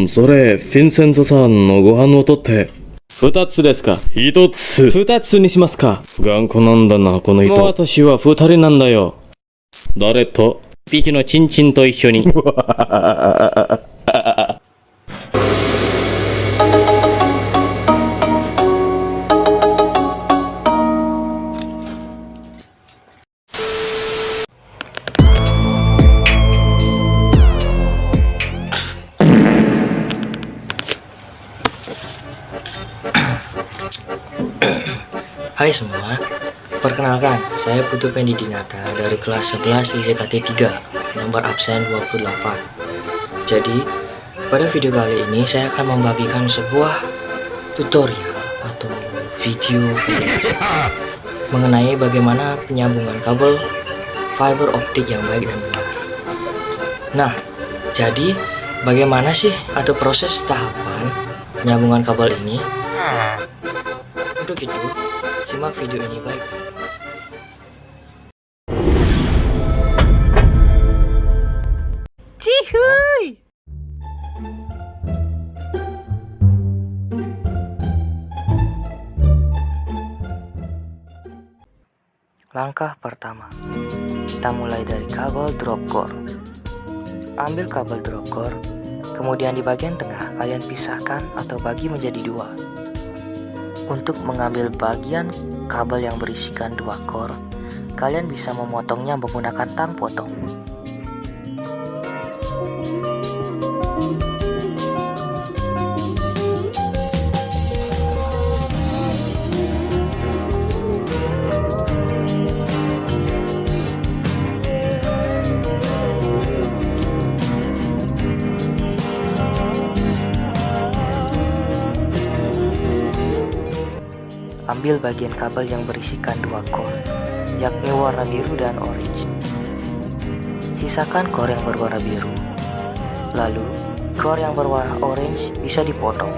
それ、ヴィンセントさんのご飯をとって。2つですか？1つ。2つにしますか？頑固なんだな、この人。もう私は2人なんだよ。誰と？1匹のチンチンと一緒に。Hai semua, perkenalkan, saya Putu Pendi Dinata dari kelas 11 ICKT 3, nomor absen 28. Jadi, pada video kali ini saya akan membagikan sebuah tutorial atau video penjelasan mengenai bagaimana penyambungan kabel fiber optik yang baik dan benar. Nah, jadi bagaimana sih atau proses tahapan penyambungan kabel ini? Untuk itu, simak video ini baik. Cihuy! Langkah pertama, kita mulai dari kabel drop core. Ambil kabel drop core, kemudian di bagian tengah kalian pisahkan atau bagi menjadi dua. Untuk mengambil bagian kabel yang berisikan dua core, kalian bisa memotongnya menggunakan tang potong. Ambil bagian kabel yang berisikan dua core, yakni warna biru dan orange. Sisakan core yang berwarna biru. Lalu, core yang berwarna orange bisa dipotong.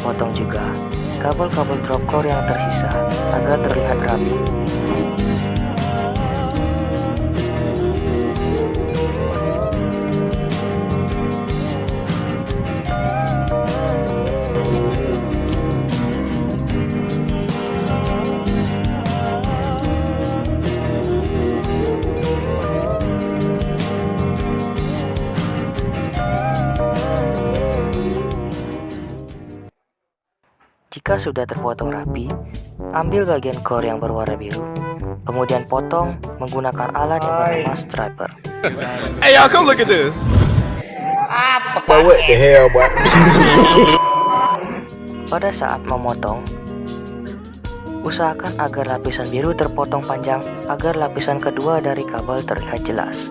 Potong juga kabel-kabel drop core yang tersisa agar terlihat rapi. Jika sudah terpotong rapi, ambil bagian core yang berwarna biru, kemudian potong menggunakan alat yang bernama striper. Hey y'all, come look at this. But what the hell, boy? Pada saat memotong, usahakan agar lapisan biru terpotong panjang agar lapisan kedua dari kabel terlihat jelas.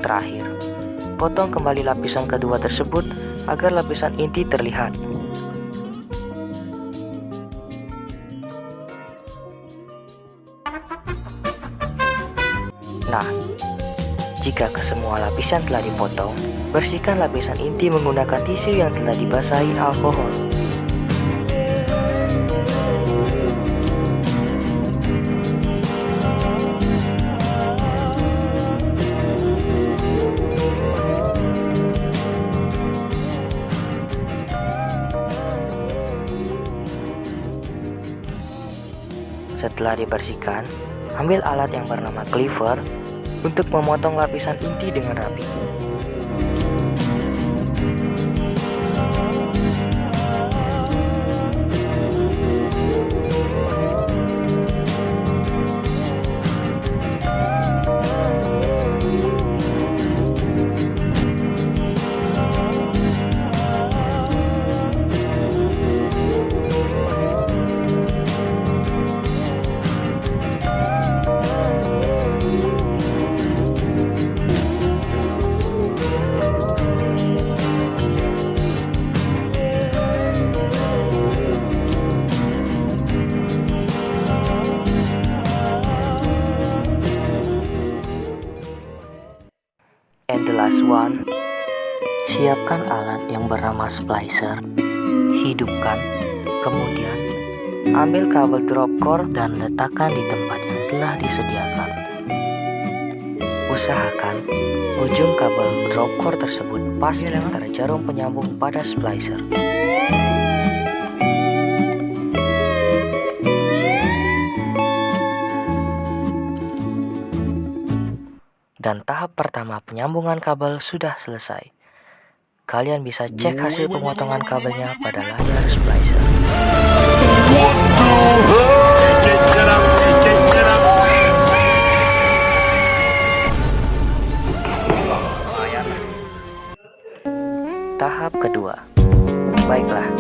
Terakhir, potong kembali lapisan kedua tersebut agar lapisan inti terlihat. Nah, jika kesemua lapisan telah dipotong, bersihkan lapisan inti menggunakan tisu yang telah dibasahi alkohol. Setelah dibersihkan, ambil alat yang bernama cleaver untuk memotong lapisan inti dengan rapi. And the last one, siapkan alat yang bernama splicer, hidupkan, kemudian ambil kabel drop core dan letakkan di tempat yang telah disediakan. Usahakan ujung kabel drop core tersebut pas di antara jarum penyambung pada splicer. Dan tahap pertama penyambungan kabel sudah selesai. Kalian bisa cek hasil pemotongan kabelnya pada layar splicer. Tahap kedua. Baiklah,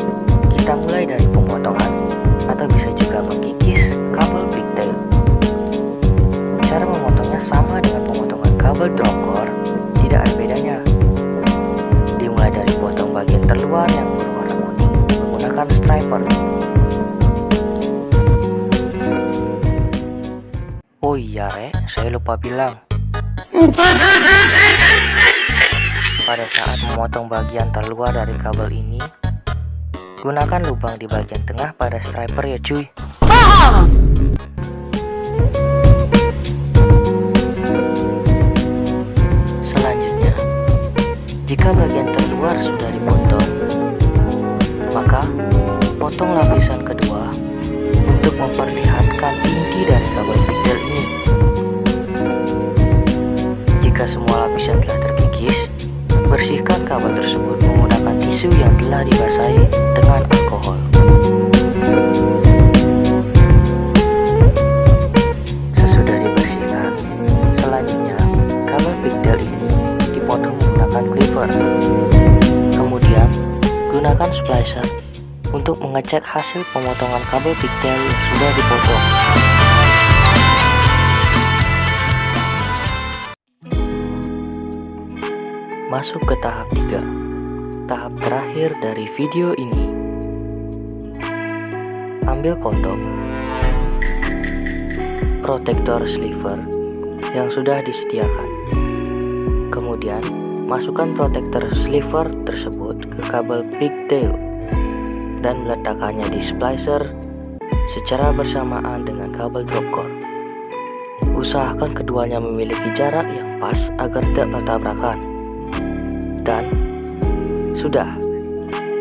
kita mulai dari pemotongan atau bisa juga mengkikis kabel pigtail. Cara memotongnya sama dengan pemotongan kabel drop core, tidak ada bedanya. Dimulai dari potong bagian terluar yang berwarna kuning menggunakan striper. Oh iya saya lupa bilang. Pada saat memotong bagian terluar dari kabel ini, gunakan lubang di bagian tengah pada striper ya cuy. Selanjutnya, jika bagian terluar sudah dipotong, maka potong lapisan kedua untuk memperlihatkan inti dari kabel pigtail ini. Jika semua lapisan telah terkikis, bersihkan kabel tersebut menggunakan tisu yang telah dibasahi dengan alkohol. Sesudah dibersihkan, selanjutnya kabel pigtail ini dipotong menggunakan cleaver. Kemudian, gunakan splicer untuk mengecek hasil pemotongan kabel pigtail yang sudah dipotong. Masuk ke tahap 3, tahap terakhir dari video ini. Ambil kondom, protektor sliver yang sudah disediakan. Kemudian, masukkan protektor sliver tersebut ke kabel pigtail dan meletakkannya di splicer secara bersamaan dengan kabel drop core. Usahakan keduanya memiliki jarak yang pas agar tidak bertabrakan. Dan sudah,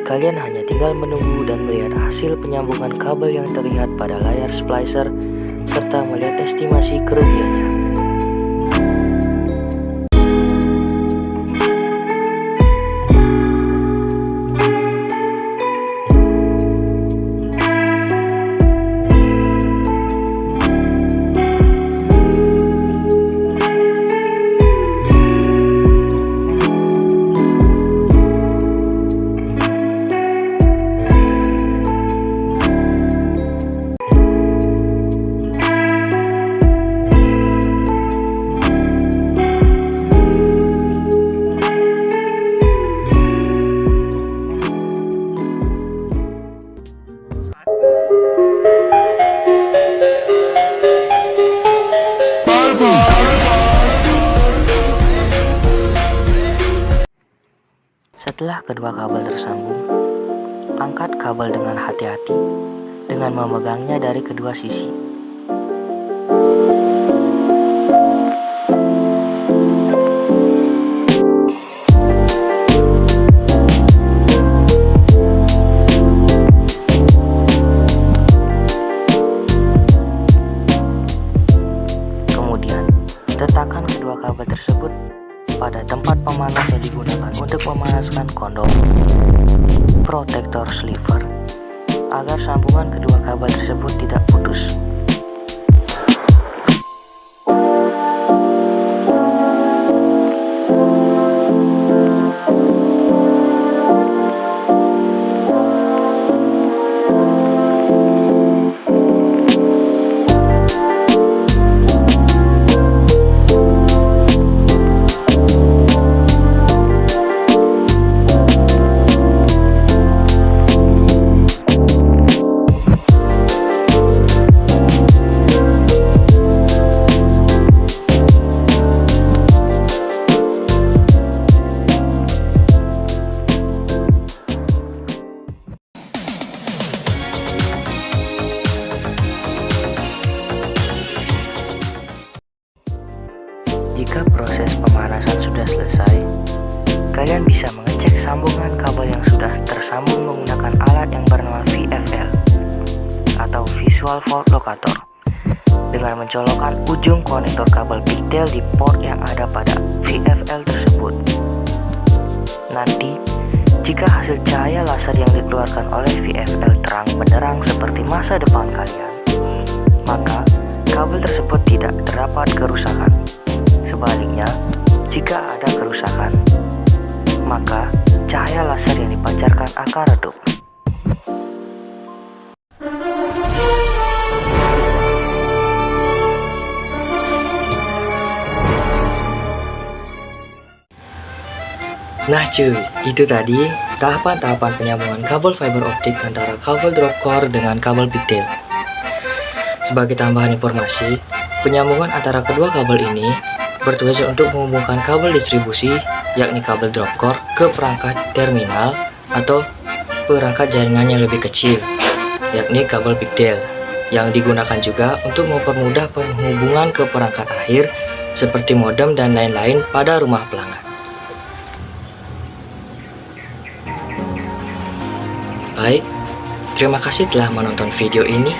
kalian hanya tinggal menunggu dan melihat hasil penyambungan kabel yang terlihat pada layar splicer serta melihat estimasi kerugiannya. Setelah kedua kabel tersambung, angkat kabel dengan hati-hati dengan memegangnya dari kedua sisi. Kemudian, letakkan kedua kabel tersebut pada tempat pemanas yang digunakan untuk memanaskan kondom protektor sliver agar sambungan kedua kabel tersebut tidak putus. sambungan kabel yang sudah tersambung menggunakan alat yang bernama VFL atau Visual Fault Locator dengan mencolokkan ujung konektor kabel pigtail di port yang ada pada VFL tersebut. Nanti, jika hasil cahaya laser yang dikeluarkan oleh VFL terang benderang seperti masa depan kalian, maka kabel tersebut tidak terdapat kerusakan. Sebaliknya, jika ada kerusakan, maka cahaya laser yang dipancarkan akan redup. Nah cuy, itu tadi tahapan-tahapan penyambungan kabel fiber optik antara kabel drop core dengan kabel pigtail. Sebagai tambahan informasi, penyambungan antara kedua kabel ini bertujuan untuk menghubungkan kabel distribusi, yakni kabel drop core, ke perangkat terminal atau perangkat jaringan yang lebih kecil, yakni kabel pigtail, yang digunakan juga untuk mempermudah penghubungan ke perangkat akhir seperti modem dan lain-lain pada rumah pelanggan. Baik, terima kasih telah menonton video ini.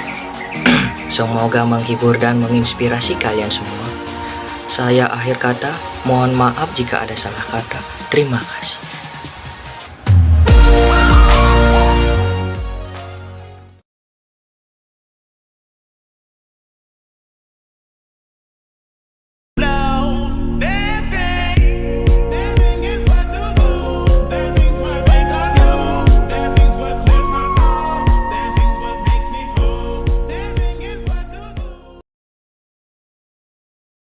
Semoga menghibur dan menginspirasi kalian semua. Saya akhir kata, mohon maaf jika ada salah kata. Terima kasih.